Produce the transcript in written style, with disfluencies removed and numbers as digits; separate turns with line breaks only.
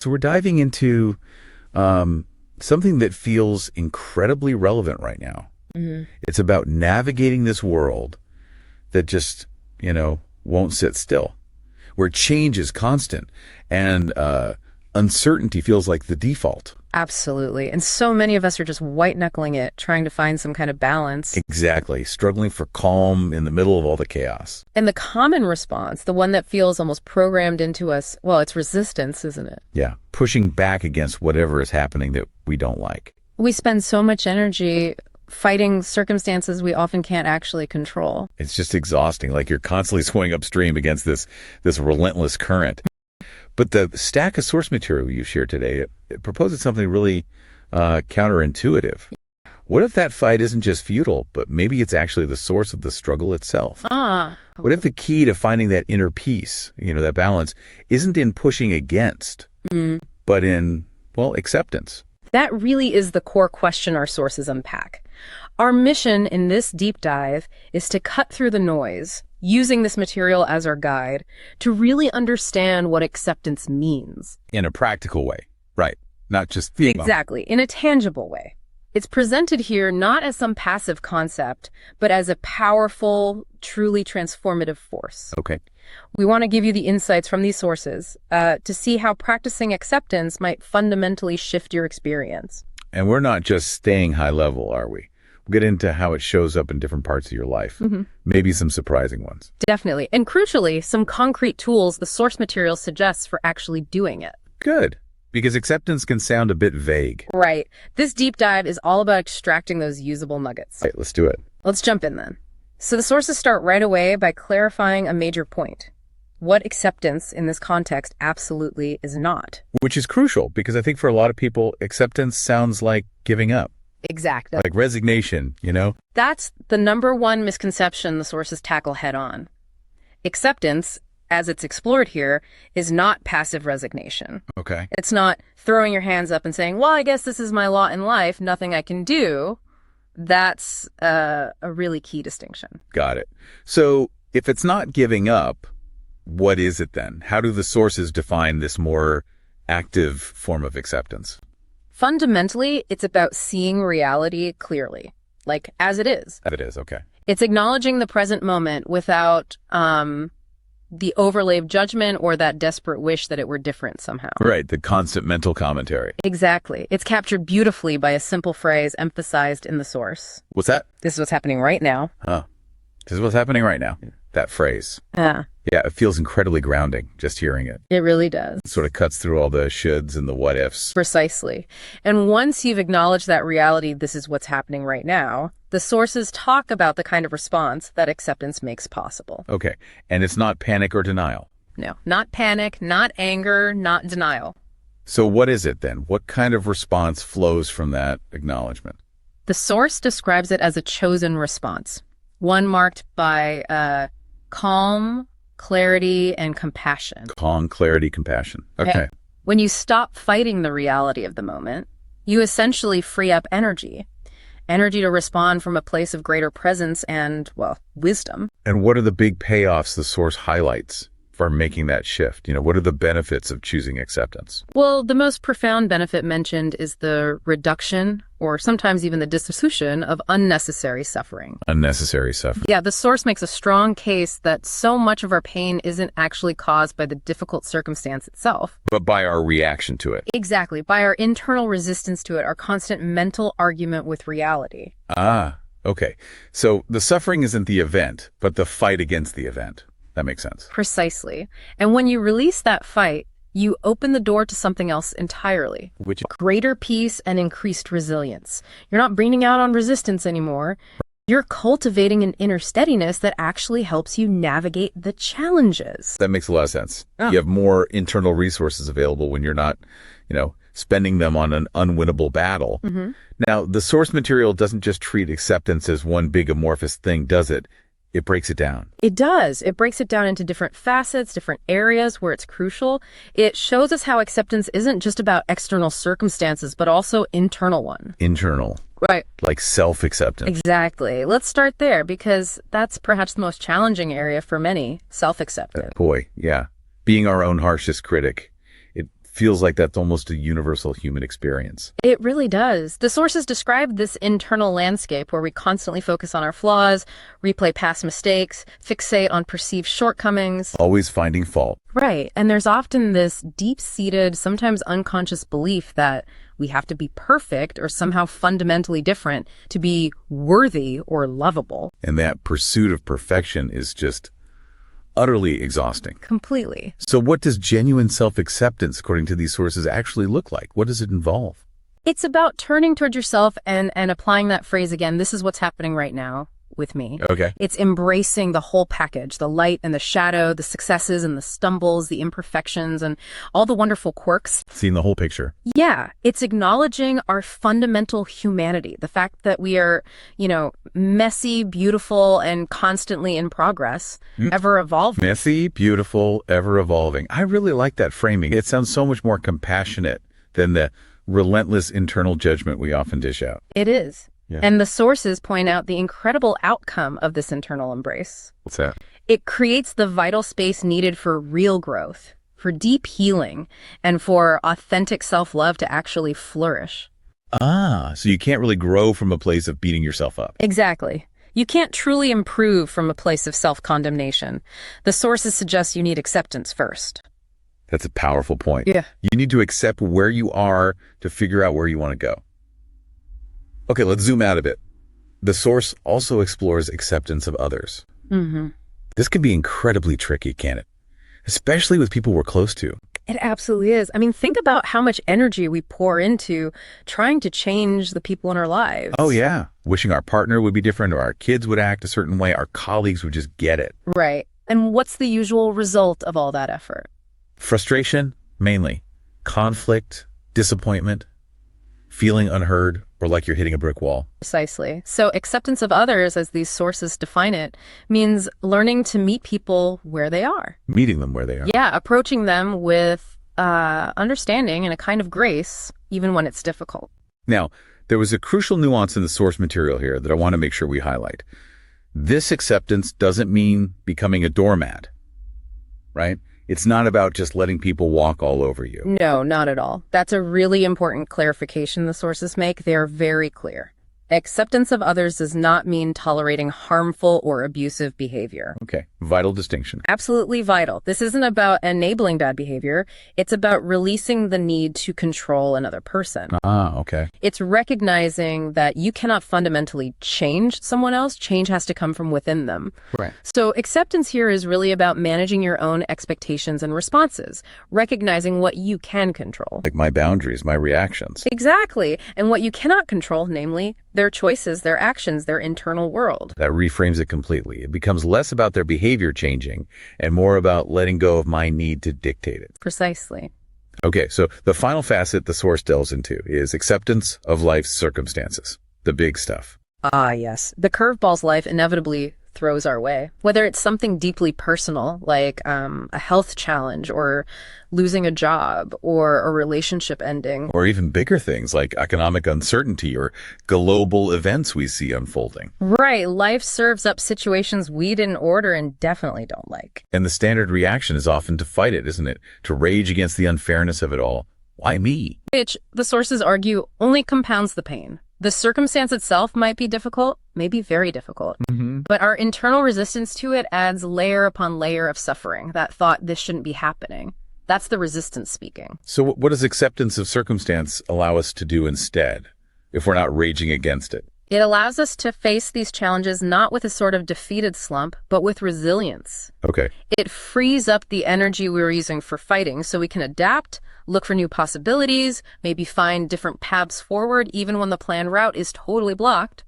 So we're diving into something that feels incredibly relevant right now. It's about navigating this world that just, won't sit still, where change is constant and uncertainty feels like the default.
Absolutely. And so many of us are just white-knuckling it, trying to find some kind of balance.
Exactly. Struggling for calm in the middle of all the chaos.
And the common response, the one that feels almost programmed into us, well, it's resistance, isn't it?
Yeah. Pushing back against whatever is happening that we don't like.
We spend so much energy fighting circumstances we often can't actually control.
It's just exhausting. Like you're constantly swimming upstream against this relentless current. But the stack of source material you shared today, it proposes something really counterintuitive. What if that fight isn't just futile, but maybe it's actually the source of the struggle itself? What if the key to finding that inner peace, that balance, isn't in pushing against, but in, acceptance?
That really is the core question our sources unpack. Our mission in this deep dive is to cut through the noise, using this material as our guide, to really understand what acceptance means.
In a practical way, right? Not just theory.
Exactly, in a tangible way. It's presented here not as some passive concept, but as a powerful, truly transformative force.
Okay.
We want to give you the insights from these sources to see how practicing acceptance might fundamentally shift your experience.
And we're not just staying high level, are we? We'll get into how it shows up in different parts of your life. Maybe some surprising ones.
Definitely. And crucially, some concrete tools the source material suggests for actually doing it.
Good. Because acceptance can sound a bit vague.
Right. This deep dive is all about extracting those usable nuggets.
Right, let's do it.
Let's jump in then. So the sources start right away by clarifying a major point. What acceptance in this context absolutely is not.
Which is crucial because I think for a lot of people, acceptance sounds like giving up.
Exactly.
Like resignation,
That's the number one misconception the sources tackle head on. Acceptance, as it's explored here, is not passive resignation.
Okay.
It's not throwing your hands up and saying, well, I guess this is my lot in life, nothing I can do. That's a really key distinction.
Got it. So if it's not giving up, what is it then? How do the sources define this more active form of acceptance?
Fundamentally, it's about seeing reality clearly, like as it is.
As it is, okay.
It's acknowledging the present moment without the overlay of judgment or that desperate wish that it were different somehow.
Right, the constant mental commentary.
Exactly. It's captured beautifully by a simple phrase emphasized in the source.
What's that?
This is what's happening right now.
This is what's happening right now. That phrase.
Yeah,
it feels incredibly grounding just hearing it.
it really does.
It sort of cuts through all the shoulds and the what ifs.
Precisely. And once you've acknowledged that reality, this is what's happening right now, the sources talk about the kind of response that acceptance makes possible.
Okay. And it's not panic or denial.
No, not panic, not anger, not denial.
So what is it then? What kind of response flows from that acknowledgement?
The source describes it as a chosen response, one marked by calm, clarity, and compassion.
Calm, clarity, compassion. Okay.
When you stop fighting the reality of the moment, you essentially free up energy to respond from a place of greater presence and, wisdom.
And what are the big payoffs the source highlights for making that shift? What are the benefits of choosing acceptance?
Well, the most profound benefit mentioned is the reduction, or sometimes even the dissolution, of unnecessary suffering.
Unnecessary suffering.
Yeah, the source makes a strong case that so much of our pain isn't actually caused by the difficult circumstance itself,
but by our reaction to it.
Exactly, by our internal resistance to it, our constant mental argument with reality.
Okay. So the suffering isn't the event, but the fight against the event. That makes sense.
Precisely. And when you release that fight, you open the door to something else entirely.
Which?
Greater peace and increased resilience. You're not bringing out on resistance anymore. You're cultivating an inner steadiness that actually helps you navigate the challenges.
That makes a lot of sense. You have more internal resources available when you're not, spending them on an unwinnable battle. Now, the source material doesn't just treat acceptance as one big amorphous thing, does it? It breaks it down.
It does. It breaks it down into different facets, different areas where it's crucial. It shows us how acceptance isn't just about external circumstances, but also internal one.
Internal.
Right.
Like self-acceptance.
Exactly. Let's start there because that's perhaps the most challenging area for many, self-acceptance.
Boy, yeah. Being our own harshest critic. It feels like that's almost a universal human experience.
It really does. The sources describe this internal landscape where we constantly focus on our flaws, replay past mistakes, fixate on perceived shortcomings.
Always finding fault.
Right. And there's often this deep-seated, sometimes unconscious belief that we have to be perfect or somehow fundamentally different to be worthy or lovable.
And that pursuit of perfection is just utterly exhausting.
Completely.
So what does genuine self-acceptance, according to these sources, actually look like? What does it involve?
It's about turning towards yourself and applying that phrase again. This is what's happening right now with me.
Okay.
It's embracing the whole package, the light and the shadow, the successes and the stumbles, the imperfections, and all the wonderful quirks.
Seeing the whole picture.
Yeah, it's acknowledging our fundamental humanity, the fact that we are, messy, beautiful, and constantly in progress, ever evolving.
Messy, beautiful, ever evolving. I really like that framing. It sounds so much more compassionate than the relentless internal judgment we often dish out.
It is.
Yeah.
And the sources point out the incredible outcome of this internal embrace.
What's that?
It creates the vital space needed for real growth, for deep healing, and for authentic self-love to actually flourish.
So you can't really grow from a place of beating yourself up.
Exactly. You can't truly improve from a place of self-condemnation. The sources suggest you need acceptance first.
That's a powerful point.
Yeah.
You need to accept where you are to figure out where you want to go. Okay, let's zoom out a bit. The source also explores acceptance of others.
Mm-hmm.
This can be incredibly tricky, can't it? Especially with people we're close to.
It absolutely is. I mean, think about how much energy we pour into trying to change the people in our lives.
Oh, yeah. Wishing our partner would be different, or our kids would act a certain way, our colleagues would just get it.
Right. And what's the usual result of all that effort?
Frustration, mainly. Conflict, disappointment, feeling unheard, or like you're hitting a brick wall.
Precisely. So acceptance of others, as these sources define it, means learning to meet people where they are.
Meeting them where they are.
Yeah, approaching them with understanding and a kind of grace, even when it's difficult.
Now, there was a crucial nuance in the source material here that I want to make sure we highlight. This acceptance doesn't mean becoming a doormat, right? It's not about just letting people walk all over you.
No, not at all. That's a really important clarification the sources make. They are very clear. Acceptance of others does not mean tolerating harmful or abusive behavior.
Okay, vital distinction.
Absolutely vital. This isn't about enabling bad behavior. It's about releasing the need to control another person.
Okay.
It's recognizing that you cannot fundamentally change someone else. Change has to come from within them.
Right.
So acceptance here is really about managing your own expectations and responses, recognizing what you can control.
Like my boundaries, my reactions.
Exactly. And what you cannot control, namely their choices, their actions, their internal world.
That reframes it completely. It becomes less about their behavior changing and more about letting go of my need to dictate it.
Precisely.
Okay, so the final facet the source delves into is acceptance of life's circumstances, the big stuff.
Ah, yes. The curveballs life inevitably throws our way, whether it's something deeply personal, like a health challenge or losing a job or a relationship ending.
Or even bigger things like economic uncertainty or global events we see unfolding.
Right. Life serves up situations we didn't order and definitely don't like.
And the standard reaction is often to fight it, isn't it? To rage against the unfairness of it all. Why me?
Which, the sources argue, only compounds the pain. The circumstance itself might be difficult, maybe very difficult, but our internal resistance to it adds layer upon layer of suffering, that thought this shouldn't be happening. That's the resistance speaking.
So what does acceptance of circumstance allow us to do instead, if we're not raging against it?
It allows us to face these challenges not with a sort of defeated slump, but with resilience.
Okay.
It frees up the energy we were using for fighting so we can adapt, look for new possibilities, maybe find different paths forward even when the planned route is totally blocked.